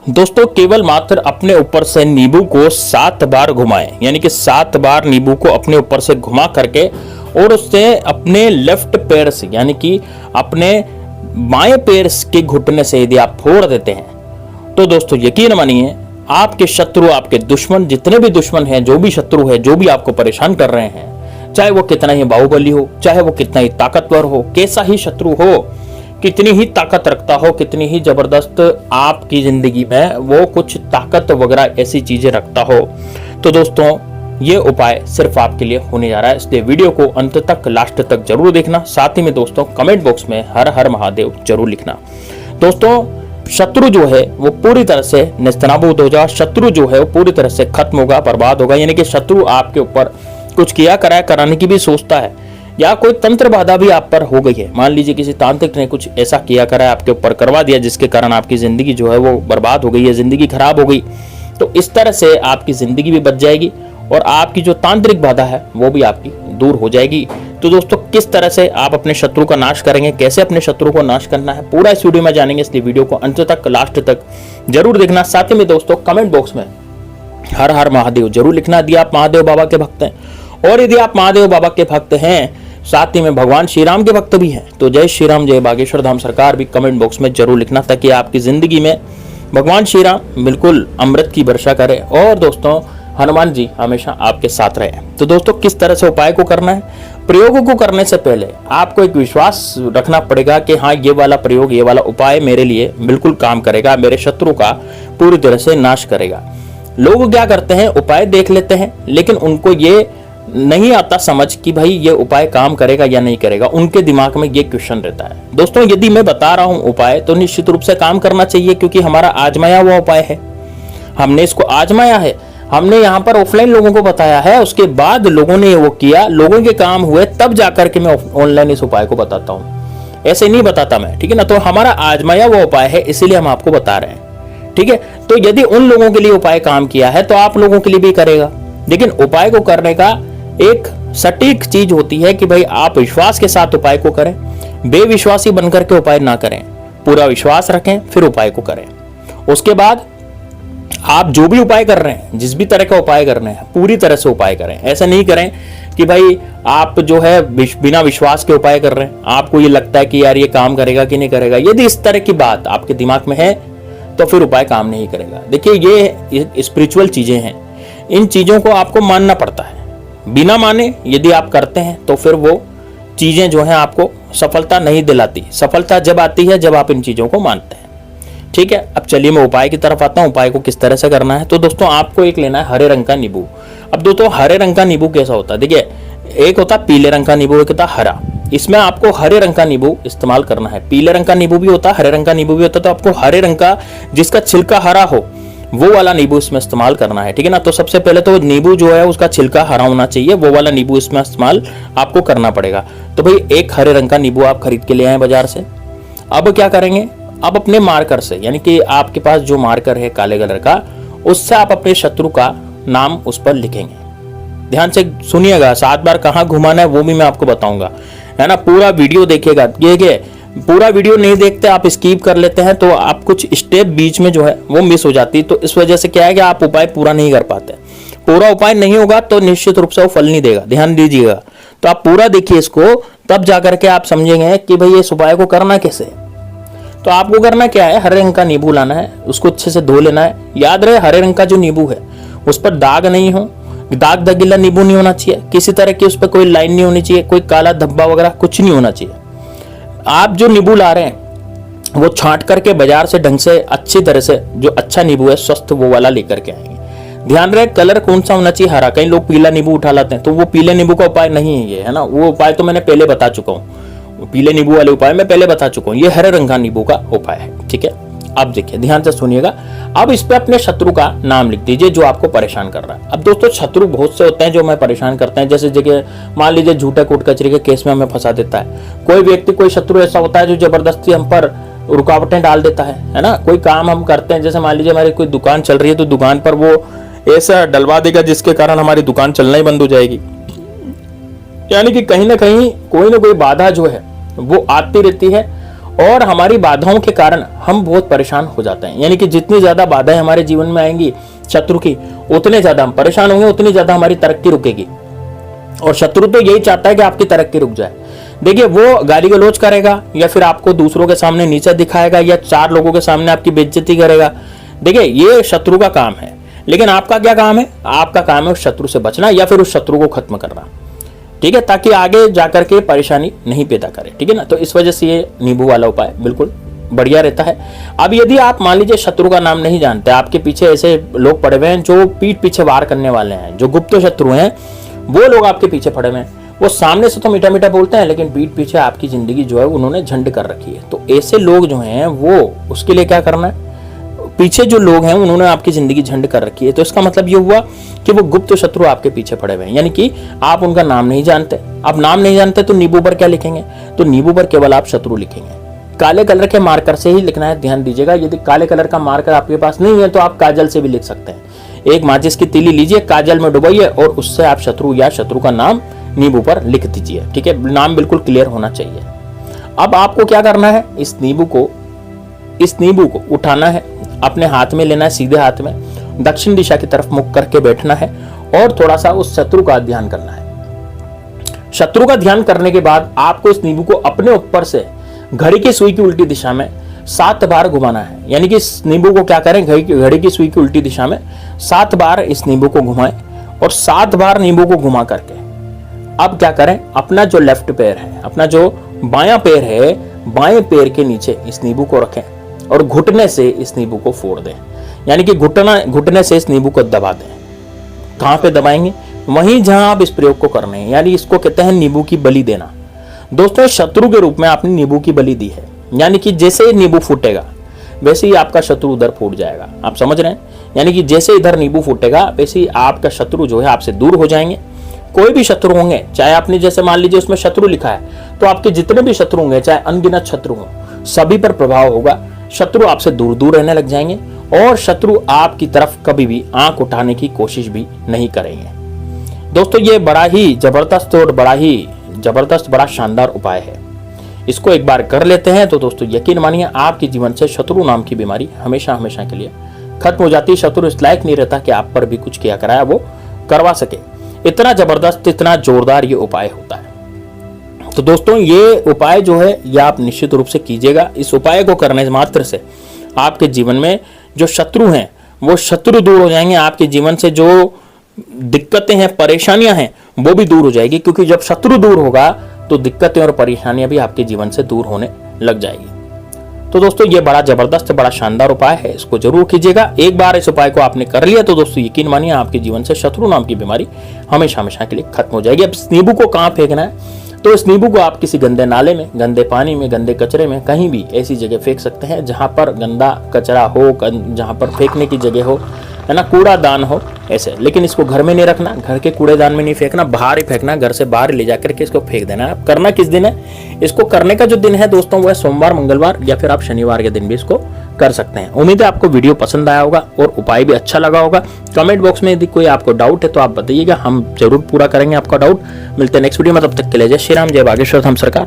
दोस्तों केवल मात्र अपने ऊपर से नींबू को 7 बार घुमाएं, यानी कि 7 बार नींबू को अपने ऊपर से घुमा करके और उससे अपने लेफ्ट पैर से यानी कि अपने बाएं पैर के घुटने से यदि आप फोड़ देते हैं तो दोस्तों यकीन मानिए आपके शत्रु, आपके दुश्मन, जितने भी दुश्मन हैं, जो भी शत्रु है, जो भी आपको परेशान कर रहे हैं, चाहे वो कितना ही बाहुबली हो, चाहे वो कितना ही ताकतवर हो, कैसा ही शत्रु हो, कितनी ही ताकत रखता हो, कितनी ही जबरदस्त आपकी जिंदगी में वो कुछ ताकत वगैरह ऐसी चीजें रखता हो, तो दोस्तों ये उपाय सिर्फ आपके लिए होने जा रहा है। इसलिए वीडियो को अंत तक, लास्ट तक जरूर देखना। साथ ही में दोस्तों कमेंट बॉक्स में हर हर महादेव जरूर लिखना। दोस्तों शत्रु जो है वो पूरी तरह से नेस्तनाबूद हो जाए, शत्रु जो है वो पूरी तरह से खत्म होगा, बर्बाद होगा। यानी कि शत्रु आपके ऊपर कुछ किया कराने की भी सोचता है, या कोई तंत्र बाधा भी आप पर हो गई है, मान लीजिए किसी तांत्रिक ने कुछ ऐसा किया करा आपके ऊपर करवा दिया जिसके कारण आपकी जिंदगी जो है वो बर्बाद हो गई है, जिंदगी खराब हो गई, तो इस तरह से आपकी जिंदगी भी बच जाएगी और आपकी जो तांत्रिक बाधा है वो भी आपकी दूर हो जाएगी। तो दोस्तों किस तरह से आप अपने शत्रु का नाश करेंगे, कैसे अपने शत्रु को नाश करना है, पूरा इस वीडियो में जानेंगे। इसलिए वीडियो को अंत तक, लास्ट तक जरूर देखना। साथ ही में दोस्तों कमेंट बॉक्स में हर हर महादेव जरूर लिखना यदि आप महादेव बाबा के भक्त हैं, और यदि आप महादेव बाबा के भक्त हैं, साथ ही में भगवान श्री राम के भक्त भी हैं, तो जय श्री राम, जय बागेश्वर धाम सरकार भी कमेंट बॉक्स में जरूर लिखना, ताकि आपकी जिंदगी में भगवान श्री राम बिल्कुल अमृत की वर्षा करें और दोस्तों हनुमान जी हमेशा आपके साथ रहे। तो दोस्तों किस तरह से उपाय को करना है, प्रयोगों को करने से पहले आपको एक विश्वास रखना पड़ेगा कि हाँ ये वाला प्रयोग, ये वाला उपाय मेरे लिए बिल्कुल काम करेगा, मेरे शत्रु का पूरी तरह से नाश करेगा। लोग क्या करते हैं, उपाय देख लेते हैं लेकिन उनको ये नहीं आता समझ कि भाई ये उपाय काम करेगा या नहीं करेगा, उनके दिमाग में ये क्वेश्चन रहता है। दोस्तों यदि मैं बता रहा हूं उपाय तो निश्चित रूप से काम करना चाहिए, क्योंकि हमारा आजमाया हुआ उपाय है, हमने इसको आजमाया है, हमने यहाँ पर ऑफलाइन लोगों को बताया है, उसके बाद लोगों ने वो किया, लोगों के काम हुए, तब जाकर के मैं ऑनलाइन इस उपाय को बताता हूँ, ऐसे नहीं बताता मैं, ठीक है ना। तो हमारा आजमाया वो उपाय है, इसीलिए हम आपको बता रहे हैं, ठीक है। तो यदि उन लोगों के लिए उपाय काम किया है तो आप लोगों के लिए भी करेगा। लेकिन उपाय को करने का एक सटीक चीज होती है कि भाई आप विश्वास के साथ उपाय को करें, बेविश्वासी बनकर के उपाय ना करें, पूरा विश्वास रखें फिर उपाय को करें। उसके बाद आप जो भी उपाय कर रहे हैं, जिस भी तरह का उपाय करना है, पूरी तरह से उपाय करें। ऐसा नहीं करें कि भाई आप जो है बिना विश्वास के उपाय कर रहे हैं, आपको ये लगता है कि यार ये काम करेगा कि नहीं करेगा। यदि इस तरह की बात आपके दिमाग में है तो फिर उपाय काम नहीं करेगा। देखिए ये स्पिरिचुअल चीजें हैं, इन चीजों को आपको मानना पड़ता है। बिना माने यदि आप करते हैं तो फिर वो चीजें जो है आपको सफलता नहीं दिलाती। सफलता जब आती है जब आप इन चीजों को मानते हैं, ठीक है। अब चलिए मैं उपाय की तरफ आता हूँ, उपाय को किस तरह से करना है। तो दोस्तों आपको एक लेना है हरे रंग का नींबू। अब दोस्तों हरे रंग का नींबू कैसा होता है, देखिए एक होता है पीले रंग का नींबू, एक होता है हरा। इसमें आपको हरे रंग का नींबू इस्तेमाल करना है। पीले रंग का नींबू भी होता है, हरे रंग का नींबू भी होता है, तो आपको हरे रंग का जिसका छिलका हरा हो वो वाला नींबू इसमें इस्तेमाल करना है, ठीक है ना। तो सबसे पहले तो नींबू जो है उसका छिलका हरा होना चाहिए, वो वाला नींबू इसमें इस्तेमाल आपको करना पड़ेगा। तो भाई एक हरे रंग का नींबू आप खरीद के ले आए बाजार से। अब क्या करेंगे, अब अपने मार्कर से, यानी कि आपके पास जो मार्कर है काले कलर का, उससे आप अपने शत्रु का नाम उस पर लिखेंगे। ध्यान से सुनिएगा, 7 बार कहाँ घुमाना है वो भी मैं आपको बताऊंगा, है ना। पूरा वीडियो देखिएगा। ये पूरा वीडियो नहीं देखते, आप स्किप कर लेते हैं तो आप कुछ स्टेप बीच में जो है वो मिस हो जाती है, तो इस वजह से क्या है कि आप उपाय पूरा नहीं कर पाते। पूरा उपाय नहीं होगा तो निश्चित रूप से वो फल नहीं देगा, ध्यान दीजिएगा। तो आप पूरा देखिए इसको, तब जाकर के आप समझेंगे कि भाई इस उपाय को करना कैसे। तो आपको करना क्या है, हरे रंग का नींबू लाना है, उसको अच्छे से धो लेना है। याद रहे हरे रंग का जो नींबू है उस पर दाग नहीं हो, दाग दगीला नींबू नहीं होना चाहिए, किसी तरह की उस पर कोई लाइन नहीं होनी चाहिए, कोई काला धब्बा वगैरह कुछ नहीं होना चाहिए। आप जो नींबू ला रहे हैं वो छांट करके बाजार से ढंग से अच्छी तरह से, जो अच्छा नींबू है स्वस्थ, वो वाला लेकर के आएंगे। ध्यान रहे कलर कौन सा होना चाहिए, हरा। कई लोग पीला नींबू उठा लाते हैं, तो वो पीले नींबू का उपाय नहीं है ये, है ना। वो उपाय तो मैंने पहले बता चुका हूँ, पीले नींबू वाले उपाय मैं पहले बता चुका हूँ। ये हरे रंग का नींबू का उपाय है, ठीक है। अब देखिए ध्यान से सुनिएगा। अब इस पे अपने शत्रु का नाम लिख दीजिए जो आपको परेशान कर रहा है। अब दोस्तों शत्रु बहुत से होते हैं जो हमें परेशान करते हैं, जैसे जगह मान लीजिए झूठे कोर्ट कचहरी के केस में हमें फंसा देता है। कोई व्यक्ति, कोई शत्रु ऐसा होता है जो जबरदस्ती हम पर रुकावटें डाल देता है ना। कोई काम हम करते हैं, जैसे मान लीजिए हमारी कोई दुकान चल रही है तो दुकान पर वो ऐसा डलवा देगा जिसके कारण हमारी दुकान चलना ही बंद हो जाएगी। यानी कि कहीं ना कहीं कोई ना कोई बाधा जो है वो आती रहती है और हमारी बाधाओं के कारण हम बहुत परेशान हो जाते हैं। यानी कि जितनी ज्यादा बाधाएं हमारे जीवन में आएंगी शत्रु की, उतने ज्यादा हम परेशान होंगे, उतनी ज्यादा हमारी तरक्की रुकेगी। और शत्रु तो यही चाहता है कि आपकी तरक्की रुक जाए। देखिए, वो गाली गलौज करेगा या फिर आपको दूसरों के सामने नीचा दिखाएगा या 4 लोगों के सामने आपकी बेइज्जती करेगा। देखिए, ये शत्रु का काम है, लेकिन आपका क्या काम है? आपका काम है उस शत्रु से बचना या फिर उस शत्रु को खत्म करना, ठीक है, ताकि आगे जाकर के परेशानी नहीं पैदा करे, ठीक है ना। तो इस वजह से ये नींबू वाला उपाय बिल्कुल बढ़िया रहता है। अब यदि आप मान लीजिए शत्रु का नाम नहीं जानते, आपके पीछे ऐसे लोग पड़े हुए हैं जो पीठ पीछे वार करने वाले हैं, जो गुप्त शत्रु हैं, वो लोग आपके पीछे पड़े हुए हैं। वो सामने से तो मीठा मीठा बोलते हैं, लेकिन पीठ पीछे आपकी जिंदगी जो है उन्होंने झंड कर रखी है। तो ऐसे लोग जो हैं वो उसके लिए क्या करना है, पीछे जो लोग हैं उन्होंने आपकी जिंदगी झंड कर रखी है। तो इसका मतलब ये हुआ कि वो गुप्त शत्रु आपके पीछे पड़े हुए हैं, यानी कि आप उनका नाम नहीं जानते। आप नाम नहीं जानते तो नींबू पर क्या लिखेंगे? तो नींबू पर केवल आप शत्रु लिखेंगे। काले कलर के मार्कर से ही लिखना है, ध्यान दीजिएगा। यदि काले कलर का मार्कर आपके पास नहीं है तो आप काजल से भी लिख सकते हैं। एक माचिस की तीली लीजिए, काजल में डुबाइए और उससे आप शत्रु या शत्रु का नाम नींबू पर लिख दीजिए, ठीक है। नाम बिल्कुल क्लियर होना चाहिए। अब आपको क्या करना है, इस नींबू को उठाना है, अपने हाथ में लेना है, सीधे हाथ में दक्षिण दिशा की तरफ मुख करके बैठना है और थोड़ा सा उस शत्रु का ध्यान करना है। शत्रु का ध्यान करने के बाद आपको इस नींबू को अपने ऊपर से घड़ी की सुई की उल्टी दिशा में 7 बार घुमाना है। यानी कि इस नींबू को क्या करें, घड़ी की सुई की उल्टी दिशा में 7 बार इस नींबू को घुमाएं और 7 बार नींबू को घुमा करके अब क्या करें, अपना जो लेफ्ट पैर है, अपना जो बायां पैर है, बाएं पैर के नीचे इस नींबू को रखें और घुटने से इस नींबू को फोड़ दें। यानी कि घुटने से इस नींबू को दबा दें। कहां पे दबाएंगे? वहीं जहां आप इस प्रयोग को करने हैं, यानी इसको कहते हैं नींबू की बलि देना। दोस्तों, शत्रु के रूप में आपने नींबू की बलि दी है, यानी कि जैसे नींबू फूटेगा वैसे ही आपका शत्रु उधर फूट जाएगा। आप समझ रहे हैं? यानी कि जैसे इधर नींबू फूटेगा वैसे ही आपका शत्रु जो है आपसे दूर हो जाएंगे। कोई भी शत्रु होंगे, चाहे आपने जैसे मान लीजिए उसमें शत्रु लिखा है, तो आपके जितने भी शत्रु होंगे, चाहे अनगिनत शत्रु हो, सभी पर प्रभाव होगा। शत्रु आपसे दूर दूर रहने लग जाएंगे और शत्रु आपकी तरफ कभी भी आंख उठाने की कोशिश भी नहीं करेंगे। दोस्तों, ये बड़ा ही जबरदस्त बड़ा शानदार उपाय है। इसको एक बार कर लेते हैं तो दोस्तों यकीन मानिए आपके जीवन से शत्रु नाम की बीमारी हमेशा हमेशा के लिए खत्म हो जाती है। शत्रु इस लायक नहीं रहता कि आप पर भी कुछ किया कराया वो करवा सके। इतना जबरदस्त, इतना जोरदार ये उपाय होता है। तो दोस्तों, ये उपाय जो है ये आप निश्चित रूप से कीजिएगा। इस उपाय को करने मात्र से आपके जीवन में जो शत्रु हैं वो शत्रु दूर हो जाएंगे। आपके जीवन से जो दिक्कतें हैं, परेशानियां हैं, वो भी दूर हो जाएगी, क्योंकि जब शत्रु दूर होगा तो दिक्कतें और परेशानियां भी आपके जीवन से दूर होने लग जाएगी। तो दोस्तों, ये बड़ा जबरदस्त, बड़ा शानदार उपाय है, इसको जरूर कीजिएगा। एक बार इस उपाय को आपने कर लिया तो दोस्तों यकीन मानिए आपके जीवन से शत्रु नाम की बीमारी हमेशा हमेशा के लिए खत्म हो जाएगी। अब इस नींबू को कहाँ फेंकना है, तो इस नींबू को आप किसी गंदे नाले में, गंदे पानी में, गंदे कचरे में, कहीं भी ऐसी जगह फेंक सकते हैं जहां पर गंदा कचरा हो, जहां पर फेंकने की जगह हो, है ना, कूड़ादान हो, ऐसे। लेकिन इसको घर में नहीं रखना, घर के कूड़ेदान में नहीं फेंकना, बाहर ही फेंकना, घर से बाहर ले जाकर के इसको फेंक देना है। करना किस दिन है, इसको करने का जो दिन है दोस्तों वो है सोमवार, मंगलवार या फिर आप शनिवार के दिन भी इसको कर सकते हैं। उम्मीद है आपको वीडियो पसंद आया होगा और उपाय भी अच्छा लगा होगा। कमेंट बॉक्स में यदि कोई आपको डाउट है तो आप बताइएगा, हम जरूर पूरा करेंगे आपका डाउट। मिलते हैं नेक्स्ट वीडियो में, तब तक के लिए जय श्री राम, जय बागेश्वर धाम सरकार।